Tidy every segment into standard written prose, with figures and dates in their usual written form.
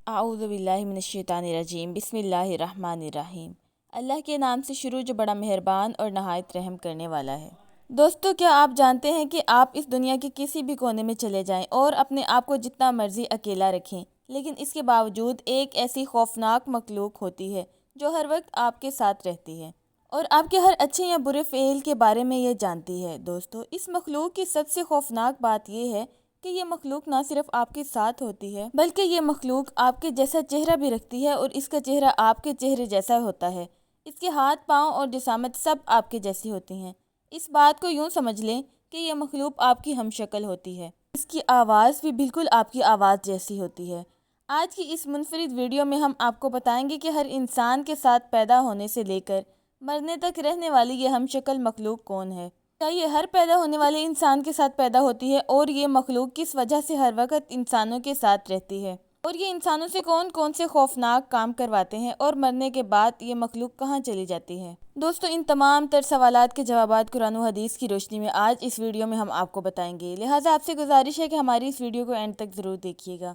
اعوذ باللہ من الشیطان الرجیم بسم اللہ الرحمن الرحیم۔ اللہ کے نام سے شروع جو بڑا مہربان اور نہایت رحم کرنے والا ہے۔ دوستو، کیا آپ جانتے ہیں کہ آپ اس دنیا کے کسی بھی کونے میں چلے جائیں اور اپنے آپ کو جتنا مرضی اکیلا رکھیں، لیکن اس کے باوجود ایک ایسی خوفناک مخلوق ہوتی ہے جو ہر وقت آپ کے ساتھ رہتی ہے اور آپ کے ہر اچھے یا برے فعل کے بارے میں یہ جانتی ہے۔ دوستو، اس مخلوق کی سب سے خوفناک بات یہ ہے کہ یہ مخلوق نہ صرف آپ کے ساتھ ہوتی ہے بلکہ یہ مخلوق آپ کے جیسا چہرہ بھی رکھتی ہے اور اس کا چہرہ آپ کے چہرے جیسا ہوتا ہے۔ اس کے ہاتھ، پاؤں اور جسامت سب آپ کے جیسی ہوتی ہیں۔ اس بات کو یوں سمجھ لیں کہ یہ مخلوق آپ کی ہم شکل ہوتی ہے۔ اس کی آواز بھی بالکل آپ کی آواز جیسی ہوتی ہے۔ آج کی اس منفرد ویڈیو میں ہم آپ کو بتائیں گے کہ ہر انسان کے ساتھ پیدا ہونے سے لے کر مرنے تک رہنے والی یہ ہم شکل مخلوق کون ہے۔ کیا یہ ہر پیدا ہونے والے انسان کے ساتھ پیدا ہوتی ہے اور یہ مخلوق کس وجہ سے ہر وقت انسانوں کے ساتھ رہتی ہے اور یہ انسانوں سے کون کون سے خوفناک کام کرواتے ہیں اور مرنے کے بعد یہ مخلوق کہاں چلی جاتی ہے۔ دوستو، ان تمام تر سوالات کے جوابات قرآن و حدیث کی روشنی میں آج اس ویڈیو میں ہم آپ کو بتائیں گے، لہٰذا آپ سے گزارش ہے کہ ہماری اس ویڈیو کو اینڈ تک ضرور دیکھیے گا۔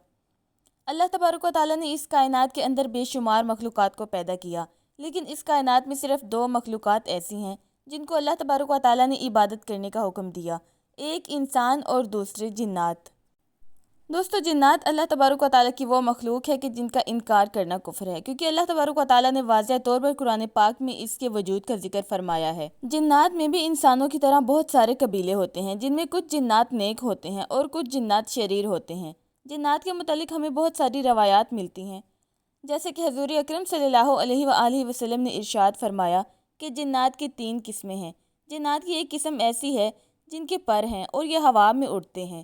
اللہ تبارک و تعالیٰ نے اس کائنات کے اندر بے شمار مخلوقات کو پیدا کیا، لیکن اس کائنات میں صرف دو مخلوقات ایسی ہیں جن کو اللہ تبارک و تعالیٰ نے عبادت کرنے کا حکم دیا، ایک انسان اور دوسرے جنات۔ دوستو، جنات اللہ تبارک و تعالیٰ کی وہ مخلوق ہے کہ جن کا انکار کرنا کفر ہے، کیونکہ اللہ تبارک و تعالیٰ نے واضح طور پر قرآن پاک میں اس کے وجود کا ذکر فرمایا ہے۔ جنات میں بھی انسانوں کی طرح بہت سارے قبیلے ہوتے ہیں، جن میں کچھ جنات نیک ہوتے ہیں اور کچھ جنات شریر ہوتے ہیں۔ جنات کے متعلق ہمیں بہت ساری روایات ملتی ہیں، جیسے کہ حضور اکرم صلی اللہ علیہ وآلہ وسلم نے ارشاد فرمایا کہ جنات کی 3 قسمیں ہیں۔ جنات کی ایک قسم ایسی ہے جن کے پر ہیں اور یہ ہوا میں اڑتے ہیں۔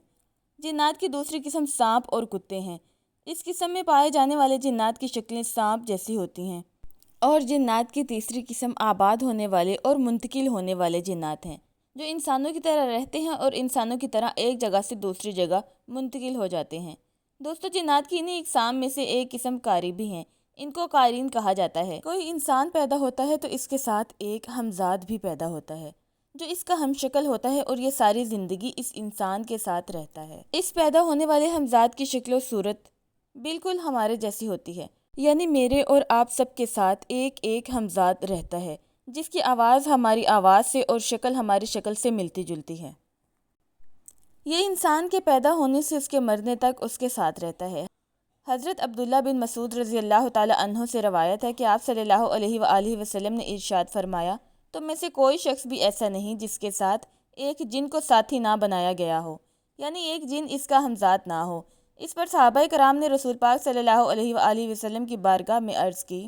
جنات کی دوسری قسم سانپ اور کتے ہیں۔ اس قسم میں پائے جانے والے جنات کی شکلیں سانپ جیسی ہوتی ہیں۔ اور جنات کی تیسری قسم آباد ہونے والے اور منتقل ہونے والے جنات ہیں، جو انسانوں کی طرح رہتے ہیں اور انسانوں کی طرح ایک جگہ سے دوسری جگہ منتقل ہو جاتے ہیں۔ دوستو، جنات کی انہیں اقسام میں سے ایک قسم قاری بھی ہیں۔ ان کو قارین کہا جاتا ہے۔ کوئی انسان پیدا ہوتا ہے تو اس کے ساتھ ایک ہمزاد بھی پیدا ہوتا ہے جو اس کا ہم شکل ہوتا ہے اور یہ ساری زندگی اس انسان کے ساتھ رہتا ہے۔ اس پیدا ہونے والے ہمزاد کی شکل و صورت بالکل ہمارے جیسی ہوتی ہے، یعنی میرے اور آپ سب کے ساتھ ایک ایک ہمزاد رہتا ہے جس کی آواز ہماری آواز سے اور شکل ہماری شکل سے ملتی جلتی ہے۔ یہ انسان کے پیدا ہونے سے اس کے مرنے تک اس کے ساتھ رہتا ہے۔ حضرت عبداللہ بن مسعود رضی اللہ تعالی عنہ سے روایت ہے کہ آپ صلی اللہ علیہ وآلہ وسلم نے ارشاد فرمایا، تم میں سے کوئی شخص بھی ایسا نہیں جس کے ساتھ ایک جن کو ساتھی نہ بنایا گیا ہو، یعنی ایک جن اس کا ہمزاد نہ ہو۔ اس پر صحابہ کرام نے رسول پاک صلی اللہ علیہ وآلہ وسلم کی بارگاہ میں عرض کی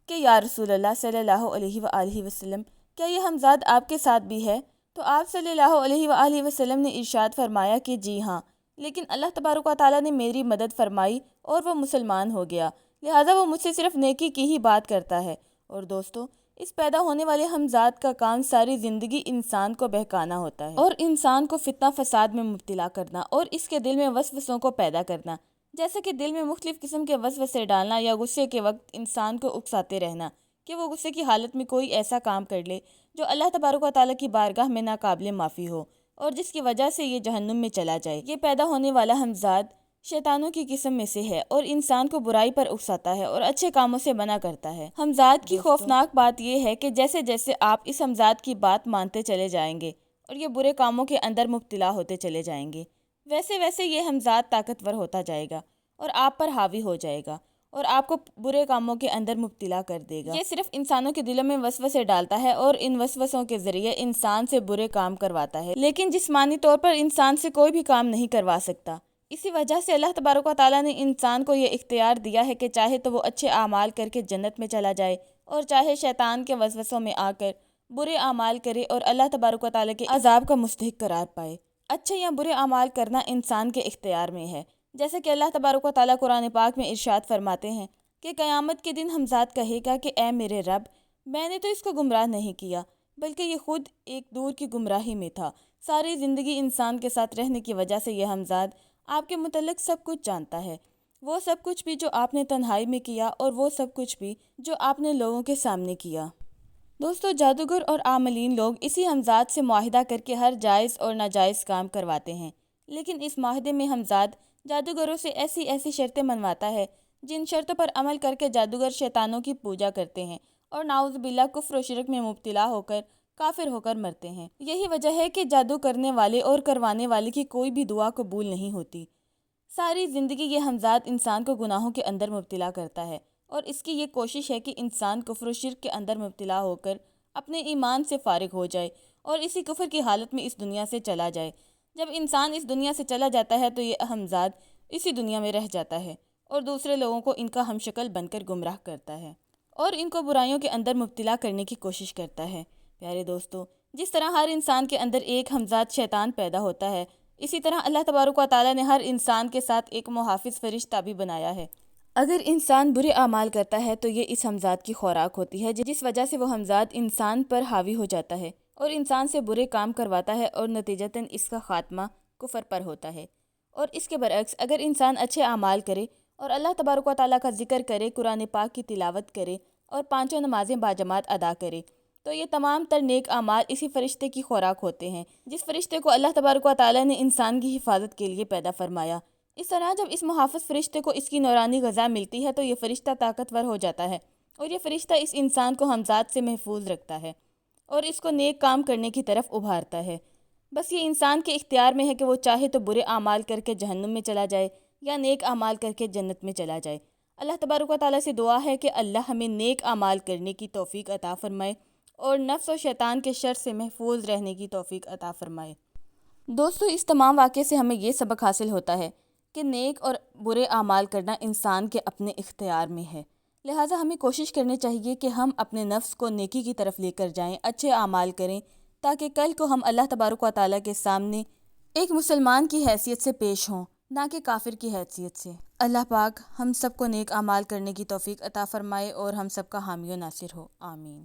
کہ یا رسول اللہ صلی اللہ علیہ وآلہ وسلم، کیا یہ ہمزاد آپ کے ساتھ بھی ہے؟ تو آپ صلی اللہ علیہ وآلہ وسلم نے ارشاد فرمایا کہ جی ہاں، لیکن اللہ تبارک و تعالیٰ نے میری مدد فرمائی اور وہ مسلمان ہو گیا، لہٰذا وہ مجھ سے صرف نیکی کی ہی بات کرتا ہے۔ اور دوستو، اس پیدا ہونے والے ہمزاد کا کام ساری زندگی انسان کو بہکانا ہوتا ہے اور انسان کو فتنہ فساد میں مبتلا کرنا اور اس کے دل میں وسوسوں کو پیدا کرنا، جیسے کہ دل میں مختلف قسم کے وسوسے ڈالنا یا غصے کے وقت انسان کو اکساتے رہنا کہ وہ غصے کی حالت میں کوئی ایسا کام کر لے جو اللہ تبارک و تعالیٰ کی بارگاہ میں ناقابل معافی ہو اور جس کی وجہ سے یہ جہنم میں چلا جائے۔ یہ پیدا ہونے والا ہمزاد شیطانوں کی قسم میں سے ہے اور انسان کو برائی پر اکساتا ہے اور اچھے کاموں سے منع کرتا ہے۔ ہمزاد کی خوفناک بات یہ ہے کہ جیسے جیسے آپ اس ہمزاد کی بات مانتے چلے جائیں گے اور یہ برے کاموں کے اندر مبتلا ہوتے چلے جائیں گے، ویسے ویسے یہ ہمزاد طاقتور ہوتا جائے گا اور آپ پر حاوی ہو جائے گا اور آپ کو برے کاموں کے اندر مبتلا کر دے گا۔ یہ صرف انسانوں کے دلوں میں وسوسے ڈالتا ہے اور ان وسوسوں کے ذریعے انسان سے برے کام کرواتا ہے، لیکن جسمانی طور پر انسان سے کوئی بھی کام نہیں کروا سکتا۔ اسی وجہ سے اللہ تبارک و تعالیٰ نے انسان کو یہ اختیار دیا ہے کہ چاہے تو وہ اچھے اعمال کر کے جنت میں چلا جائے اور چاہے شیطان کے وسوسوں میں آ کر برے اعمال کرے اور اللہ تبارک و تعالیٰ کے عذاب کا مستحق قرار پائے۔ اچھے یا برے اعمال کرنا انسان کے اختیار میں ہے، جیسے کہ اللہ تبارک و تعالیٰ قرآن پاک میں ارشاد فرماتے ہیں کہ قیامت کے دن ہمزاد کہے گا کہ اے میرے رب، میں نے تو اس کو گمراہ نہیں کیا بلکہ یہ خود ایک دور کی گمراہی میں تھا۔ ساری زندگی انسان کے ساتھ رہنے کی وجہ سے یہ ہمزاد آپ کے متعلق سب کچھ جانتا ہے، وہ سب کچھ بھی جو آپ نے تنہائی میں کیا اور وہ سب کچھ بھی جو آپ نے لوگوں کے سامنے کیا۔ دوستو، جادوگر اور عاملین لوگ اسی ہمزاد سے معاہدہ کر کے ہر جائز اور ناجائز کام کرواتے ہیں، لیکن اس معاہدے میں ہمزاد جادوگروں سے ایسی ایسی شرطیں منواتا ہے جن شرطوں پر عمل کر کے جادوگر شیطانوں کی پوجا کرتے ہیں اور نعوذ باللہ کفر و شرک میں مبتلا ہو کر کافر ہو کر مرتے ہیں۔ یہی وجہ ہے کہ جادو کرنے والے اور کروانے والے کی کوئی بھی دعا قبول نہیں ہوتی۔ ساری زندگی یہ ہمزاد انسان کو گناہوں کے اندر مبتلا کرتا ہے، اور اس کی یہ کوشش ہے کہ انسان کفر و شرک کے اندر مبتلا ہو کر اپنے ایمان سے فارغ ہو جائے اور اسی کفر کی حالت میں اس دنیا سے چلا جائے۔ جب انسان اس دنیا سے چلا جاتا ہے تو یہ ہمزاد اسی دنیا میں رہ جاتا ہے اور دوسرے لوگوں کو ان کا ہم شکل بن کر گمراہ کرتا ہے اور ان کو برائیوں کے اندر مبتلا کرنے کی کوشش کرتا ہے۔ پیارے دوستو، جس طرح ہر انسان کے اندر ایک ہمزاد شیطان پیدا ہوتا ہے، اسی طرح اللہ تبارک و تعالیٰ نے ہر انسان کے ساتھ ایک محافظ فرشتہ بھی بنایا ہے۔ اگر انسان برے اعمال کرتا ہے تو یہ اس ہمزاد کی خوراک ہوتی ہے، جس وجہ سے وہ ہمزاد انسان پر حاوی ہو جاتا ہے اور انسان سے برے کام کرواتا ہے اور نتیجتاً اس کا خاتمہ کفر پر ہوتا ہے۔ اور اس کے برعکس اگر انسان اچھے اعمال کرے اور اللہ تبارک و تعالیٰ کا ذکر کرے، قرآن پاک کی تلاوت کرے اور 5 نمازیں باجماعت ادا کرے، تو یہ تمام تر نیک اعمال اسی فرشتے کی خوراک ہوتے ہیں، جس فرشتے کو اللہ تبارک و تعالیٰ نے انسان کی حفاظت کے لیے پیدا فرمایا۔ اس طرح جب اس محافظ فرشتے کو اس کی نورانی غذا ملتی ہے تو یہ فرشتہ طاقتور ہو جاتا ہے اور یہ فرشتہ اس انسان کو ہمزاد سے محفوظ رکھتا ہے اور اس کو نیک کام کرنے کی طرف ابھارتا ہے۔ بس یہ انسان کے اختیار میں ہے کہ وہ چاہے تو برے اعمال کر کے جہنم میں چلا جائے یا نیک اعمال کر کے جنت میں چلا جائے۔ اللہ تبارک و تعالیٰ سے دعا ہے کہ اللہ ہمیں نیک اعمال کرنے کی توفیق عطا فرمائے اور نفس و شیطان کے شر سے محفوظ رہنے کی توفیق عطا فرمائے۔ دوستو، اس تمام واقعے سے ہمیں یہ سبق حاصل ہوتا ہے کہ نیک اور برے اعمال کرنا انسان کے اپنے اختیار میں ہے، لہٰذا ہمیں کوشش کرنی چاہیے کہ ہم اپنے نفس کو نیکی کی طرف لے کر جائیں، اچھے اعمال کریں، تاکہ کل کو ہم اللہ تبارک و تعالیٰ کے سامنے ایک مسلمان کی حیثیت سے پیش ہوں، نہ کہ کافر کی حیثیت سے۔ اللہ پاک ہم سب کو نیک اعمال کرنے کی توفیق عطا فرمائے اور ہم سب کا حامی و ناصر ہو، آمین۔